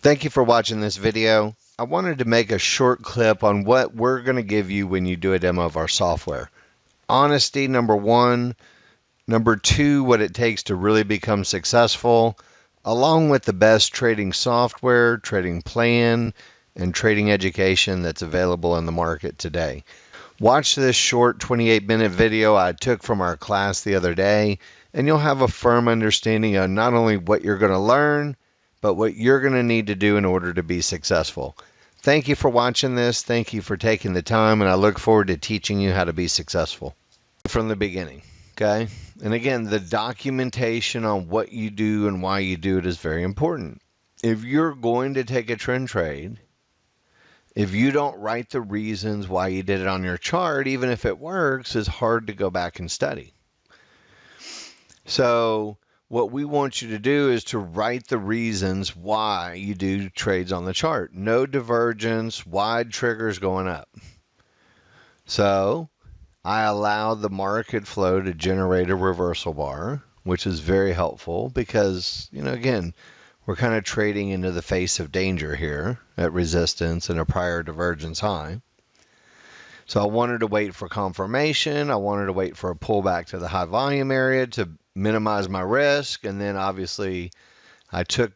Thank you for watching this video. I wanted to make a short clip on what we're going to give you when you do a demo of our software. Honesty, number one. Number two, what it takes to really become successful, along with the best trading software, trading plan, and trading education that's available in the market today. Watch this short 28-minute video I took from our class the other day, and you'll have a firm understanding of not only what you're going to learn, but what you're going to need to do in order to be successful. Thank you for watching this. Thank you for taking the time, and I look forward to teaching you how to be successful from the beginning. Okay? And again, the documentation on what you do and why you do it is very important. If you're going to take a trend trade, if you don't write the reasons why you did it on your chart, even if it works, it's hard to go back and study. So what we want you to do is to write the reasons why you do trades on the chart. No divergence, wide triggers going up. So I allow the market flow to generate a reversal bar, which is very helpful because, again, we're kind of trading into the face of danger here at resistance and a prior divergence high. So I wanted to wait for confirmation. I wanted to wait for a pullback to the high volume area to minimize my risk. And then obviously I took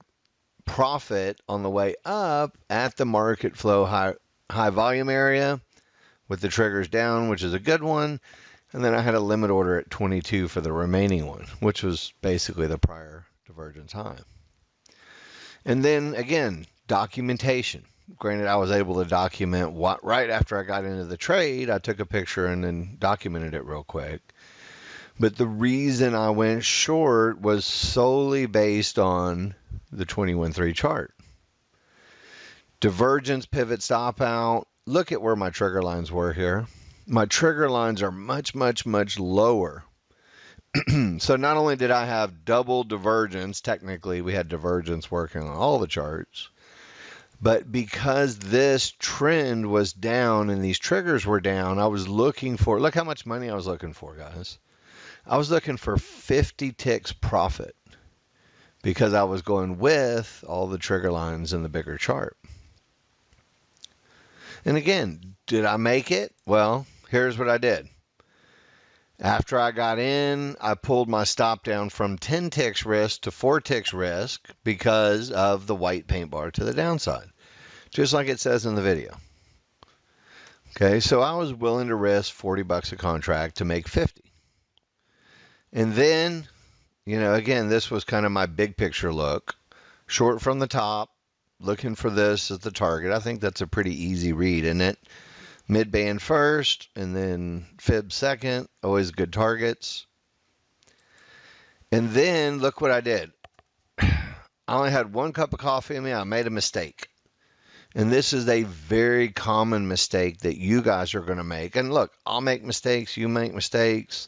profit on the way up at the market flow high volume area with the triggers down, which is a good one. And then I had a limit order at 22 for the remaining one, which was basically the prior divergence high. And then again, documentation. Granted, I was able to document what right after I got into the trade. I took a picture and then documented it real quick. But the reason I went short was solely based on the 21-3 chart. Divergence, pivot, stop out. Look at where my trigger lines were here. My trigger lines are much, much, much lower. So not only did I have double divergence, technically we had divergence working on all the charts, but because this trend was down and these triggers were down, I was looking for, look how much money I was looking for, guys. I was looking for 50 ticks profit because I was going with all the trigger lines in the bigger chart. And again, did I make it? Well, here's what I did. After I got in, I pulled my stop down from 10 ticks risk to 4 ticks risk because of the white paint bar to the downside, just like it says in the video. Okay, so I was willing to risk 40 bucks a contract to make 50. And then, again, this was kind of my big picture look. Short from the top, looking for this as the target. I think that's a pretty easy read, isn't it? Mid-band first, and then fib second, always good targets. And then look what I did. I only had 1 cup of coffee in me. I made a mistake. And this is a very common mistake that you guys are going to make. And look, I'll make mistakes. You make mistakes.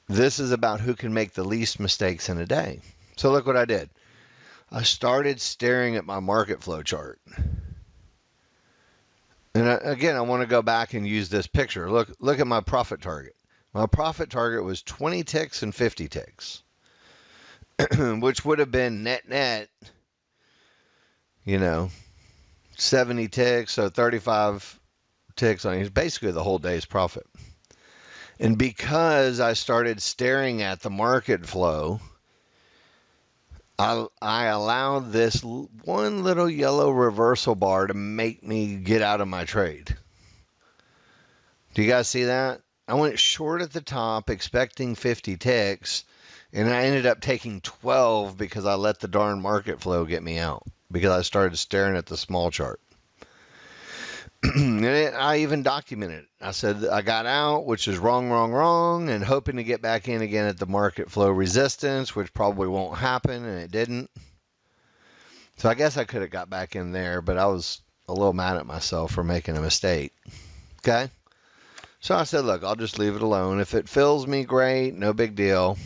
This is about who can make the least mistakes in a day. So look what I did. I started staring at my market flow chart. And again, I want to go back and use this picture. Look at my profit target. My profit target was 20 ticks and 50 ticks, which would have been net, 70 ticks, so 35 ticks on basically the whole day's profit. And because I started staring at the market flow, I allowed this one little yellow reversal bar to make me get out of my trade. Do you guys see that? I went short at the top expecting 50 ticks, and I ended up taking 12 because I let the darn market flow get me out because I started staring at the small chart. And I even documented it. I said I got out, which is wrong, and hoping to get back in again at the market flow resistance, which probably won't happen, and it didn't. So I guess I could have got back in there, but I was a little mad at myself for making a mistake. Okay? So I said, look, I'll just leave it alone. If it fills me, great, no big deal.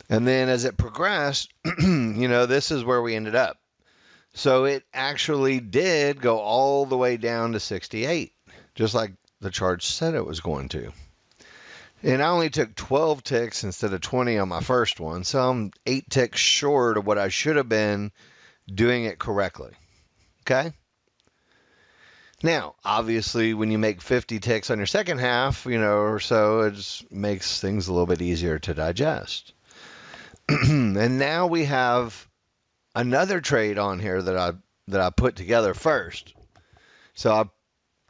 And then as it progressed, this is where we ended up. So it actually did go all the way down to 68, just like the chart said it was going to. And I only took 12 ticks instead of 20 on my first one, so I'm 8 ticks short of what I should have been doing it correctly. Okay? Now, obviously, when you make 50 ticks on your second half, or so, it just makes things a little bit easier to digest. And now we have another trade on here that I put together first. So I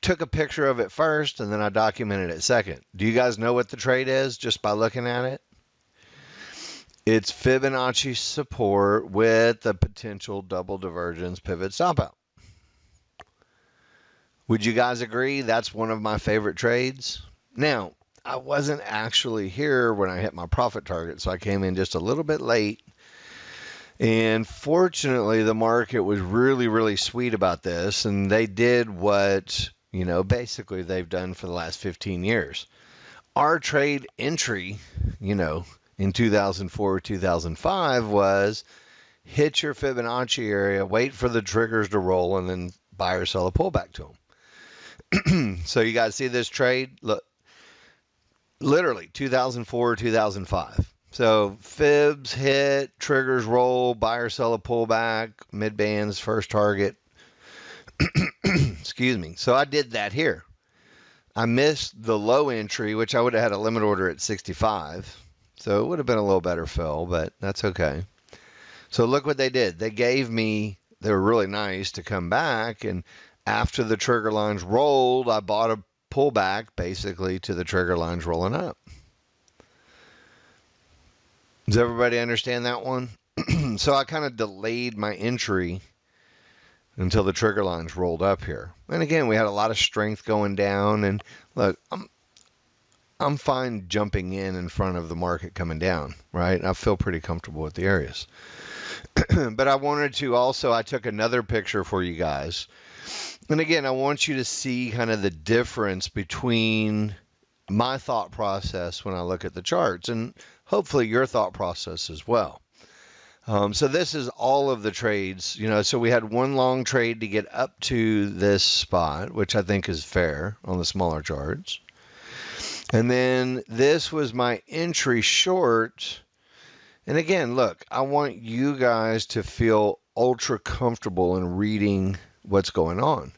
took a picture of it first, and then I documented it second. Do you guys know what the trade is just by looking at it? It's Fibonacci support with a potential double divergence pivot stop out. Would you guys agree that's one of my favorite trades? Now, I wasn't actually here when I hit my profit target, so I came in just a little bit late. And fortunately, the market was really, really sweet about this, and they did what, basically they've done for the last 15 years. Our trade entry, in 2004, 2005 was hit your Fibonacci area, wait for the triggers to roll, and then buy or sell a pullback to them. So you guys see this trade? Look, literally 2004, 2005. So fibs hit, triggers roll, buy or sell a pullback, mid bands, first target. Excuse me. So I did that here. I missed the low entry, which I would have had a limit order at 65. So it would have been a little better fill, but that's okay. So look what they did. They were really nice to come back, and after the trigger lines rolled, I bought a pullback basically to the trigger lines rolling up. Does everybody understand that one? So I kind of delayed my entry until the trigger lines rolled up here. And again, we had a lot of strength going down, and look, I'm fine jumping in front of the market coming down, right? I feel pretty comfortable with the areas. But I took another picture for you guys. And again, I want you to see kind of the difference between my thought process when I look at the charts, and hopefully your thought process as well. So this is all of the trades, so we had one long trade to get up to this spot, which I think is fair on the smaller charts. And then this was my entry short. And again, look, I want you guys to feel ultra comfortable in reading what's going on,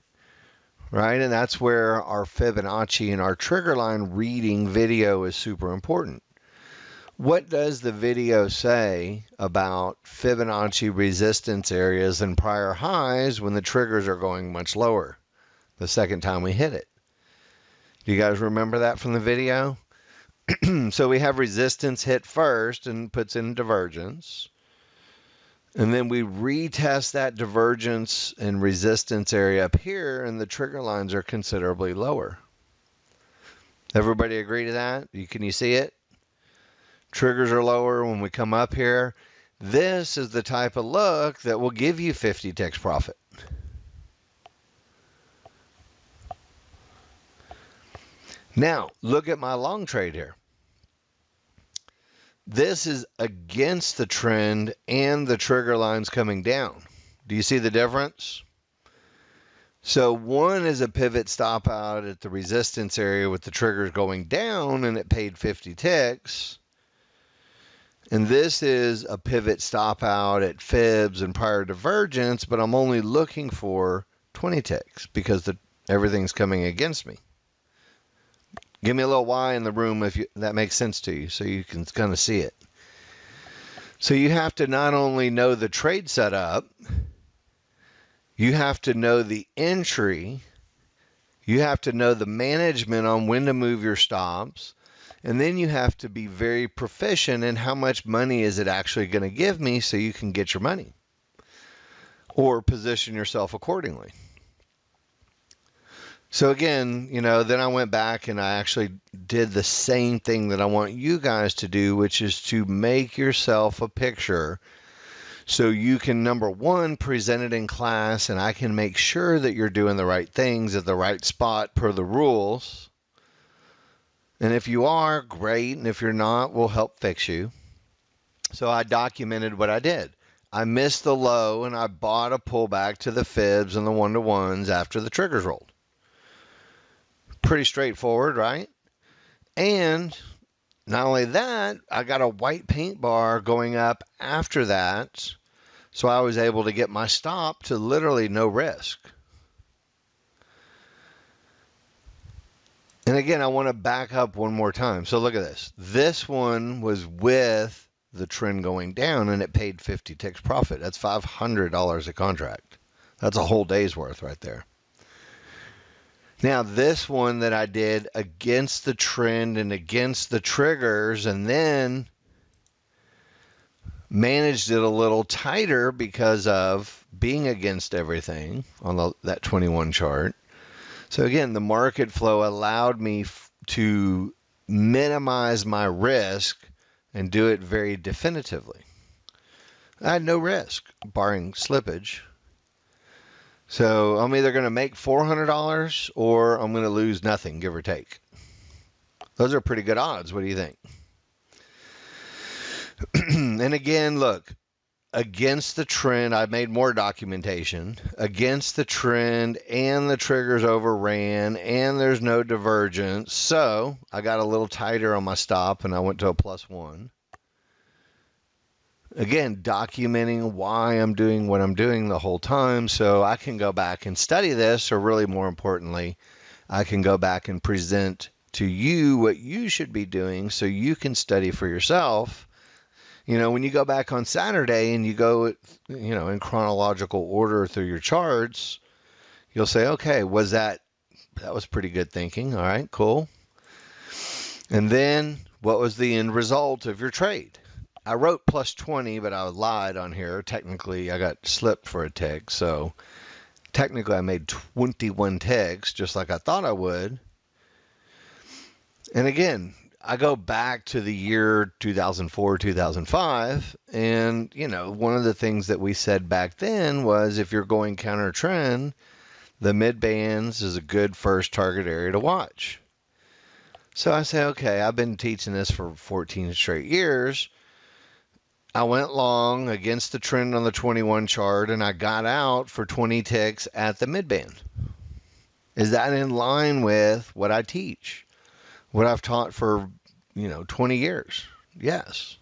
right? And that's where our Fibonacci and our trigger line reading video is super important. What does the video say about Fibonacci resistance areas and prior highs when the triggers are going much lower the second time we hit it? Do you guys remember that from the video? So we have resistance hit first and puts in divergence. And then we retest that divergence and resistance area up here, and the trigger lines are considerably lower. Everybody agree to that? Can you see it? Triggers are lower when we come up here. This is the type of look that will give you 50 ticks profit. Now, look at my long trade here. This is against the trend and the trigger lines coming down. Do you see the difference? So one is a pivot stop out at the resistance area with the triggers going down, and it paid 50 ticks. And this is a pivot stop out at fibs and prior divergence, but I'm only looking for 20 ticks because everything's coming against me. Give me a little Y in the room if that makes sense to you, so you can kind of see it. So you have to not only know the trade setup, you have to know the entry, you have to know the management on when to move your stops, and then you have to be very proficient in how much money is it actually going to give me so you can get your money or position yourself accordingly. So again, then I went back and I actually did the same thing that I want you guys to do, which is to make yourself a picture so you can, number one, present it in class, and I can make sure that you're doing the right things at the right spot per the rules. And if you are, great. And if you're not, we'll help fix you. So I documented what I did. I missed the low and I bought a pullback to the fibs and the 1-to-1s after the triggers rolled. Pretty straightforward, right? And not only that, I got a white paint bar going up after that. So I was able to get my stop to literally no risk. And again, I want to back up one more time. So look at this. This one was with the trend going down, and it paid 50 ticks profit. That's $500 a contract. That's a whole day's worth right there. Now, this one that I did against the trend and against the triggers, and then managed it a little tighter because of being against everything on that 21 chart. So again, the market flow allowed me to minimize my risk and do it very definitively. I had no risk, barring slippage. So I'm either going to make $400 or I'm going to lose nothing, give or take. Those are pretty good odds. What do you think? And again, look, against the trend, I made more documentation. Against the trend, and the triggers overran, and there's no divergence. So I got a little tighter on my stop, and I went to a +1. Again, documenting why I'm doing what I'm doing the whole time, so I can go back and study this, or really more importantly, I can go back and present to you what you should be doing so you can study for yourself. You know, when you go back on Saturday and you go, in chronological order through your charts, you'll say, okay, that was pretty good thinking. All right, cool. And then what was the end result of your trade? I wrote +20, but I lied on here. Technically, I got slipped for a tick. So technically, I made 21 ticks, just like I thought I would. And again, I go back to the year 2004, 2005, and, one of the things that we said back then was if you're going counter trend, the mid bands is a good first target area to watch. So I say, okay, I've been teaching this for 14 straight years. I went long against the trend on the 21 chart, and I got out for 20 ticks at the mid band. Is that in line with what I teach? What I've taught for, 20 years? Yes.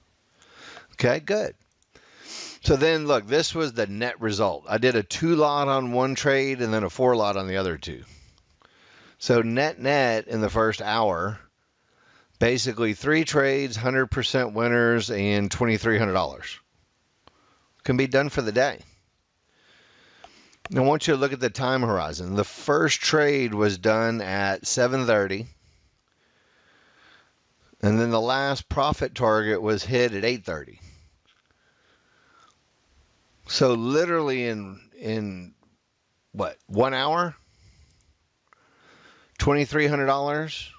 Okay, good. So then, look, this was the net result. I did a 2 lot on one trade and then a 4 lot on the other two. So net in the first hour, basically 3 trades, 100% winners, and $2,300. Can be done for the day. I want you to look at the time horizon. The first trade was done at 7:30. And then the last profit target was hit at 8:30. So literally in what, 1 hour? $2,300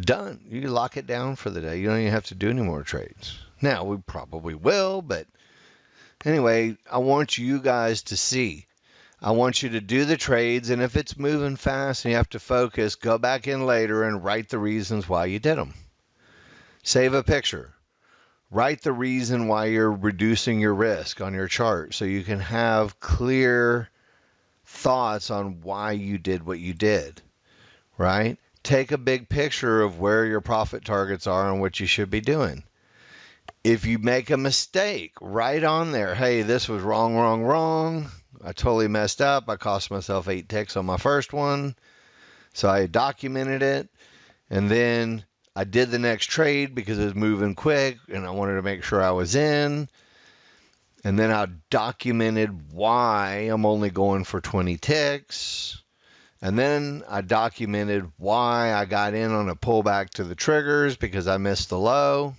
done. You lock it down for the day. You don't even have to do any more trades. Now, we probably will, but anyway, I want you guys to see. I want you to do the trades, and if it's moving fast and you have to focus, go back in later and write the reasons why you did them. Save a picture. Write the reason why you're reducing your risk on your chart so you can have clear thoughts on why you did what you did, right? Take a big picture of where your profit targets are and what you should be doing. If you make a mistake, write on there, hey, this was wrong. I totally messed up. I cost myself 8 ticks on my first one. So I documented it. And then I did the next trade because it was moving quick and I wanted to make sure I was in. And then I documented why I'm only going for 20 ticks. And then I documented why I got in on a pullback to the triggers because I missed the low.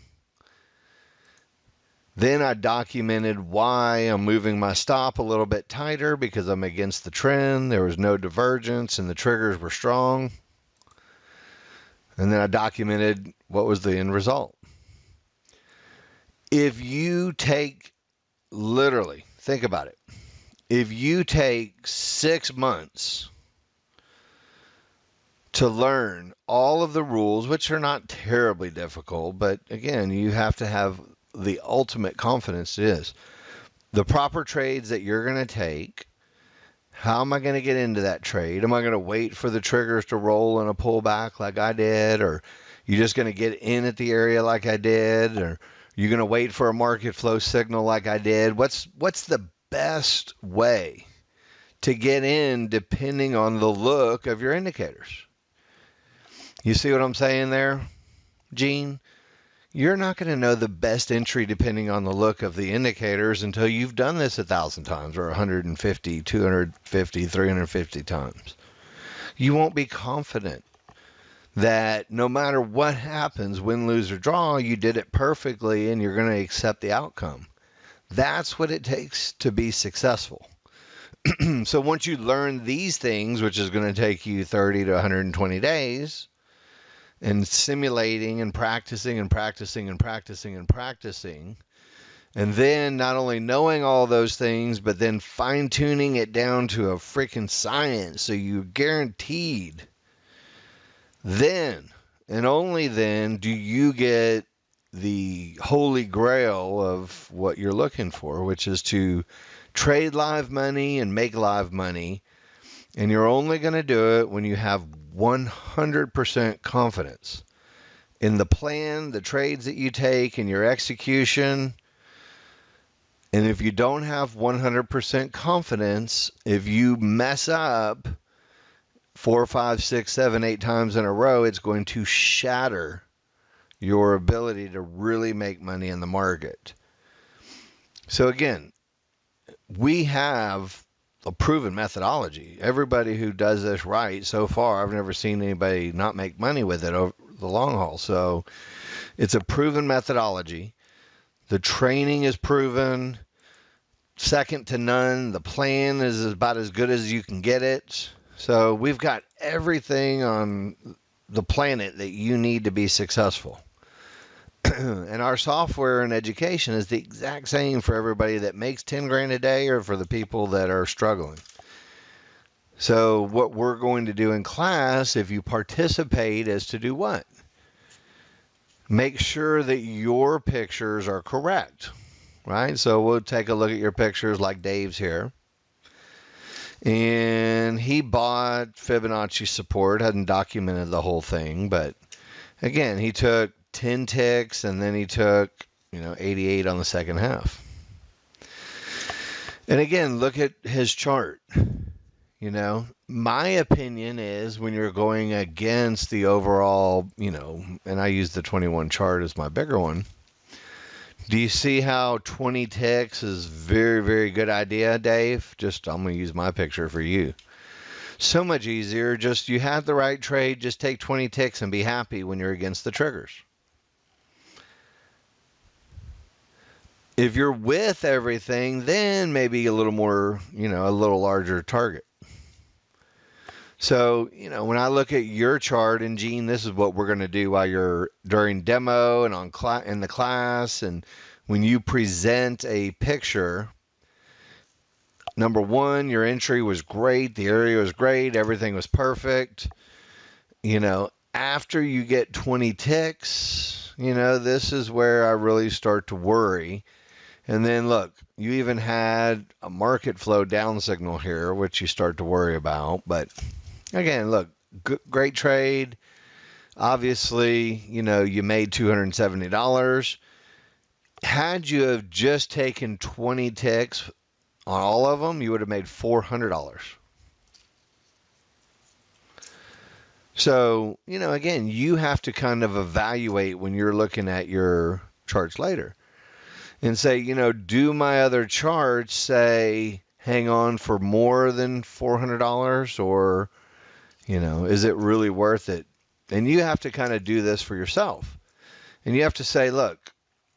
Then I documented why I'm moving my stop a little bit tighter because I'm against the trend. There was no divergence and the triggers were strong. And then I documented what was the end result. If you take, literally, think about it. If you take 6 months to learn all of the rules, which are not terribly difficult, but again, you have to have the ultimate confidence is the proper trades that you're going to take. How am I going to get into that trade? Am I going to wait for the triggers to roll and a pullback like I did? Or you just going to get in at the area like I did? Or You're going to wait for a market flow signal like I did. What's the best way to get in depending on the look of your indicators? You see what I'm saying there, Gene? You're not going to know the best entry depending on the look of the indicators until you've done this 1,000 times or 150, 250, 350 times. You won't be confident that no matter what happens, win, lose, or draw, you did it perfectly and you're going to accept the outcome. That's what it takes to be successful. So once you learn these things, which is going to take you 30 to 120 days, and simulating and practicing and practicing and practicing and practicing, and then not only knowing all those things, but then fine-tuning it down to a freaking science so you're guaranteed, then and only then do you get the holy grail of what you're looking for, which is to trade live money and make live money. And you're only going to do it when you have 100% confidence in the plan, the trades that you take, and your execution. And if you don't have 100% confidence, if you mess up 4, 5, 6, 7, 8 times in a row, it's going to shatter your ability to really make money in the market. So again, we have a proven methodology. Everybody who does this right so far, I've never seen anybody not make money with it over the long haul. So it's a proven methodology. The training is proven, second to none. The plan is about as good as you can get it. So we've got everything on the planet that you need to be successful. And our software and education is the exact same for everybody that makes 10 grand a day or for the people that are struggling. So what we're going to do in class, if you participate, is to do what? Make sure that your pictures are correct, right? So we'll take a look at your pictures like Dave's here. And he bought Fibonacci support, hadn't documented the whole thing, but again, he took 10 ticks and then he took, 88 on the second half. And again, look at his chart. My opinion is when you're going against the overall, and I use the 21 chart as my bigger one. Do you see how 20 ticks is very, very good idea, Dave? I'm going to use my picture for you. So much easier. You have the right trade. Just take 20 ticks and be happy when you're against the triggers. If you're with everything, then maybe a little more, a little larger target. So, when I look at your chart, and Gene, this is what we're going to do while you're during demo and in the class, and when you present a picture. Number one, your entry was great, the area was great, everything was perfect. After you get 20 ticks, this is where I really start to worry. And then look, you even had a market flow down signal here, which you start to worry about. But again, look, great trade. Obviously, you made $270. Had you have just taken 20 ticks on all of them, you would have made $400. So, again, you have to kind of evaluate when you're looking at your charts later. And say, do my other charts say hang on for more than $400 or, is it really worth it? And you have to kind of do this for yourself. And you have to say, look,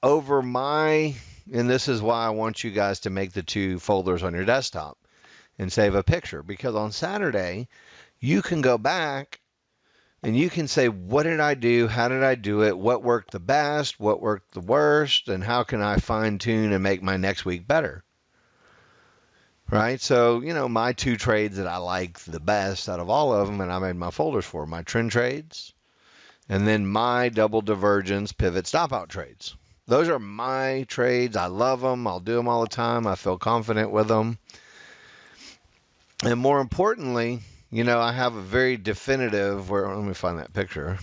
and this is why I want you guys to make the 2 folders on your desktop and save a picture. Because on Saturday, you can go back and you can say, what did I do? How did I do it? What worked the best? What worked the worst? And how can I fine tune and make my next week better? Right? So, my 2 trades that I like the best out of all of them, and I made my folders for, my trend trades, and then my double divergence pivot stop out trades. Those are my trades. I love them. I'll do them all the time. I feel confident with them. And more importantly, I have a very definitive, let me find that picture.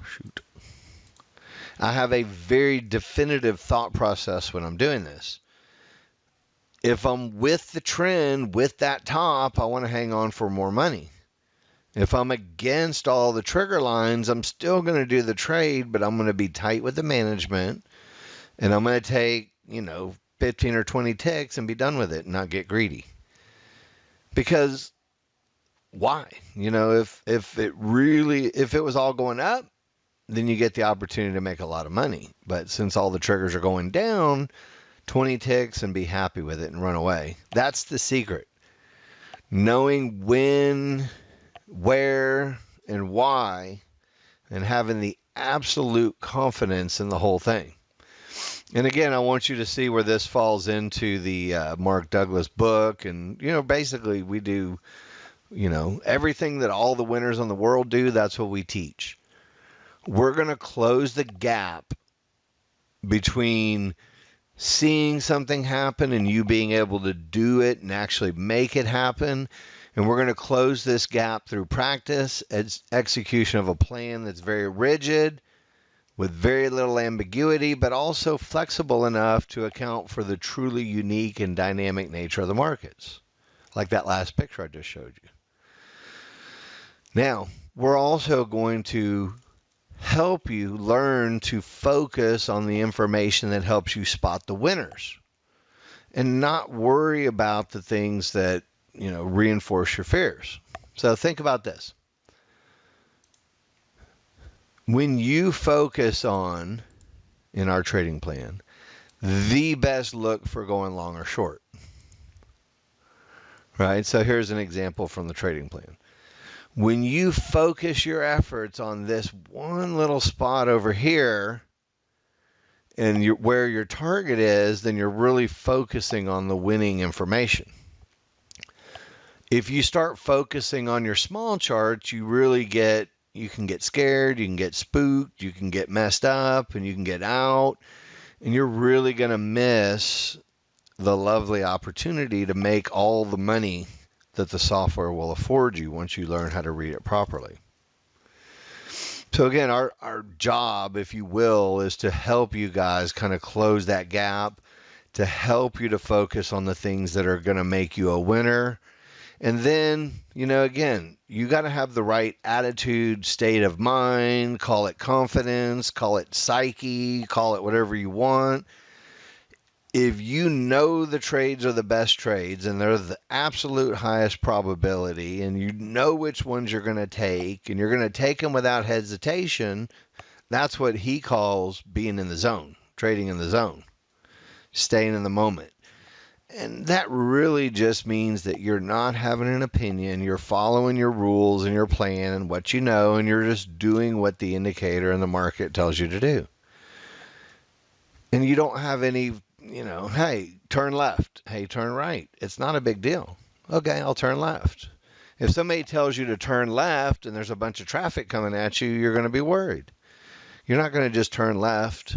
Shoot. I have a very definitive thought process when I'm doing this. If I'm with the trend, with that top, I want to hang on for more money. If I'm against all the trigger lines, I'm still going to do the trade, but I'm going to be tight with the management, and I'm going to take, 15 or 20 ticks and be done with it and not get greedy. Because why? If it was all going up, then you get the opportunity to make a lot of money. But since all the triggers are going down, 20 ticks and be happy with it and run away. That's the secret. Knowing when, where, and why, and having the absolute confidence in the whole thing. And again, I want you to see where this falls into the Mark Douglas book. And, basically we do, everything that all the winners on the world do, that's what we teach. We're going to close the gap between seeing something happen and you being able to do it and actually make it happen. And we're going to close this gap through practice, execution of a plan that's very rigid, with very little ambiguity, but also flexible enough to account for the truly unique and dynamic nature of the markets, like that last picture I just showed you. Now, we're also going to help you learn to focus on the information that helps you spot the winners and not worry about the things that, reinforce your fears. So think about this. When you focus on, in our trading plan, the best look for going long or short, right? So here's an example from the trading plan. When you focus your efforts on this one little spot over here and where your target is, then you're really focusing on the winning information. If you start focusing on your small charts, you can get scared, you can get spooked, you can get messed up, and you can get out, and you're really going to miss the lovely opportunity to make all the money that the software will afford you once you learn how to read it properly. So again, our job, if you will, is to help you guys kind of close that gap, to help you to focus on the things that are going to make you a winner. And then, again, you got to have the right attitude, state of mind, call it confidence, call it psyche, call it whatever you want. If you know the trades are the best trades and they're the absolute highest probability and you know which ones you're going to take and you're going to take them without hesitation, that's what he calls being in the zone, trading in the zone, staying in the moment. And that really just means that you're not having an opinion, you're following your rules and your plan and what you know, and you're just doing what the indicator in the market tells you to do. And you don't have any, hey, turn left, hey, turn right. It's not a big deal. Okay, I'll turn left. If somebody tells you to turn left and there's a bunch of traffic coming at you, you're going to be worried. You're not going to just turn left.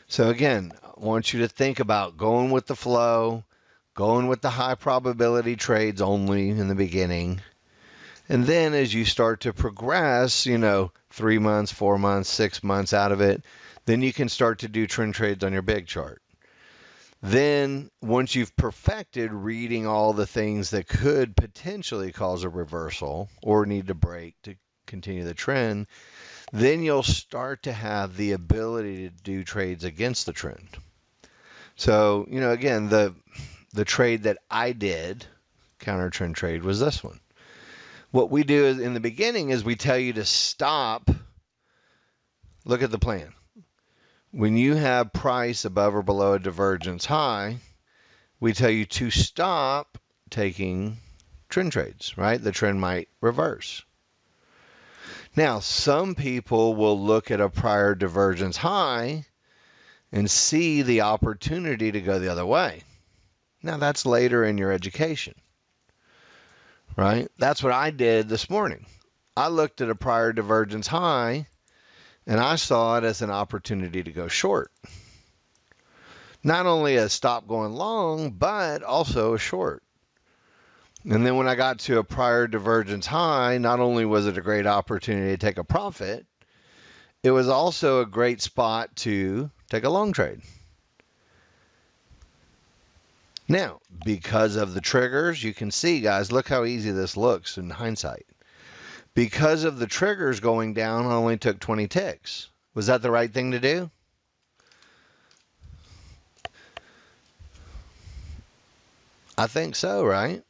So again, I want you to think about going with the flow, going with the high probability trades only in the beginning. And then as you start to progress, 3 months, 4 months, 6 months out of it, then you can start to do trend trades on your big chart. Then once you've perfected reading all the things that could potentially cause a reversal or need to break to continue the trend, then you'll start to have the ability to do trades against the trend. So, again, the trade that I did, counter trend trade, was this one. What we do is in the beginning is we tell you to stop. Look at the plan. When you have price above or below a divergence high, we tell you to stop taking trend trades, right? The trend might reverse. Now, some people will look at a prior divergence high and see the opportunity to go the other way. Now, that's later in your education, right? That's what I did this morning. I looked at a prior divergence high, and I saw it as an opportunity to go short. Not only a stop going long, but also a short. And then when I got to a prior divergence high, not only was it a great opportunity to take a profit, It was also a great spot to take a long trade. Now, because of the triggers, you can see, guys, look how easy this looks in hindsight. Because of the triggers going down, I only took 20 ticks. Was that the right thing to do? I think so, right?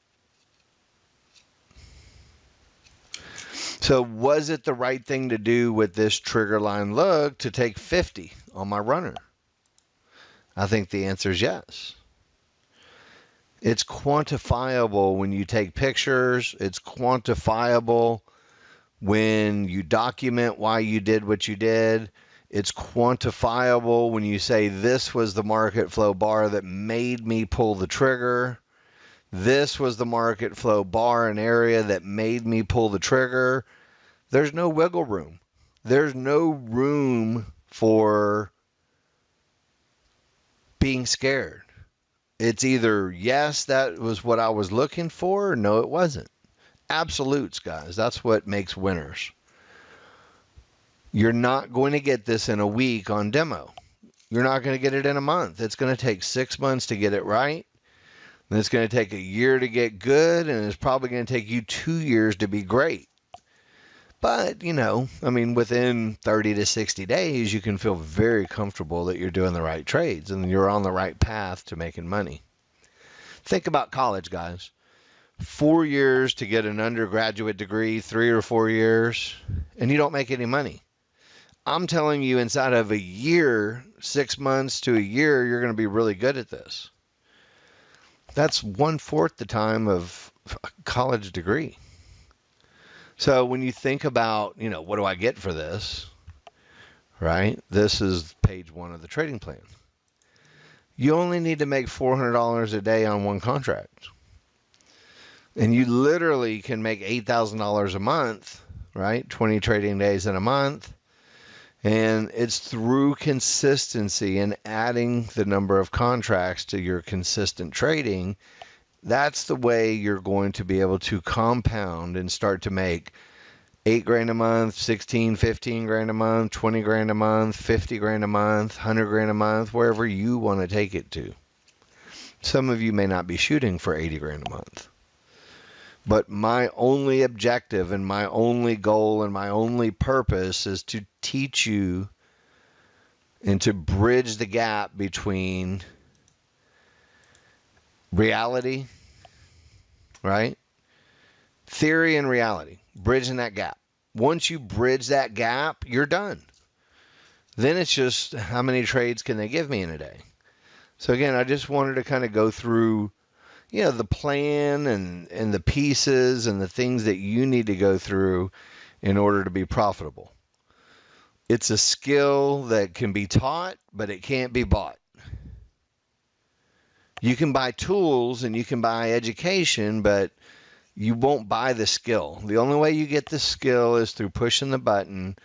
So was it the right thing to do with this trigger line look to take 50 on my runner? I think the answer is yes. It's quantifiable when you take pictures. It's quantifiable when you document why you did what you did. It's quantifiable when you say this was the market flow bar that made me pull the trigger. This was the market flow bar and area that made me pull the trigger. There's no wiggle room. There's no room for being scared. It's either, yes, that was what I was looking for, or no, it wasn't. Absolutes, guys. That's what makes winners. You're not going to get this in a week on demo. You're not going to get it in a month. It's going to take 6 months to get it right. And it's going to take a year to get good, and it's probably going to take you 2 years to be great. But, within 30 to 60 days, you can feel very comfortable that you're doing the right trades and you're on the right path to making money. Think about college, guys. 4 years to get an undergraduate degree, 3 or 4 years, and you don't make any money. I'm telling you, inside of a year, 6 months to a year, you're going to be really good at this. That's 1/4 the time of a college degree. So when you think about, what do I get for this, right? This is page 1 of the trading plan. You only need to make $400 a day on one contract. And you literally can make $8,000 a month, right? 20 trading days in a month. And it's through consistency and adding the number of contracts to your consistent trading. That's the way you're going to be able to compound and start to make $8,000 a month, 16, 15 grand a month, 20 grand a month, 50 grand a month, 100 grand a month, wherever you want to take it to. Some of you may not be shooting for 80 grand a month. But my only objective and my only goal and my only purpose is to teach you and to bridge the gap between reality, right? Theory and reality. Bridging that gap. Once you bridge that gap, you're done. Then it's just how many trades can they give me in a day? So again, I just wanted to kind of go through the plan and the pieces and the things that you need to go through in order to be profitable. It's a skill that can be taught, but it can't be bought. You can buy tools and you can buy education, but you won't buy the skill. The only way you get the skill is through pushing the button,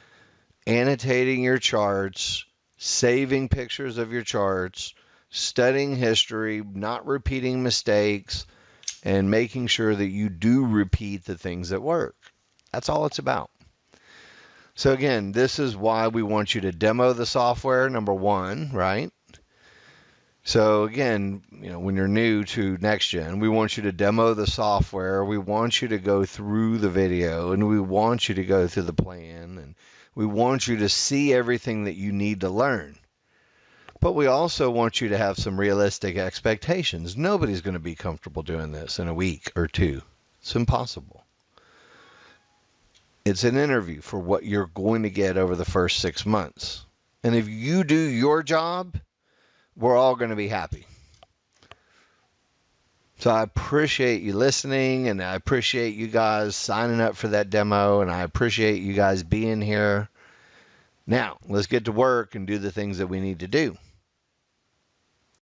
annotating your charts, saving pictures of your charts, studying history, not repeating mistakes, and making sure that you do repeat the things that work. That's all it's about. So again, this is why we want you to demo the software, number 1, right? So again, when you're new to Nexgen, we want you to demo the software. We want you to go through the video, and we want you to go through the plan, and we want you to see everything that you need to learn. But we also want you to have some realistic expectations. Nobody's going to be comfortable doing this in a week or 2. It's impossible. It's an interview for what you're going to get over the first 6 months. And if you do your job, we're all going to be happy. So I appreciate you listening, and I appreciate you guys signing up for that demo, and I appreciate you guys being here. Now, let's get to work and do the things that we need to do.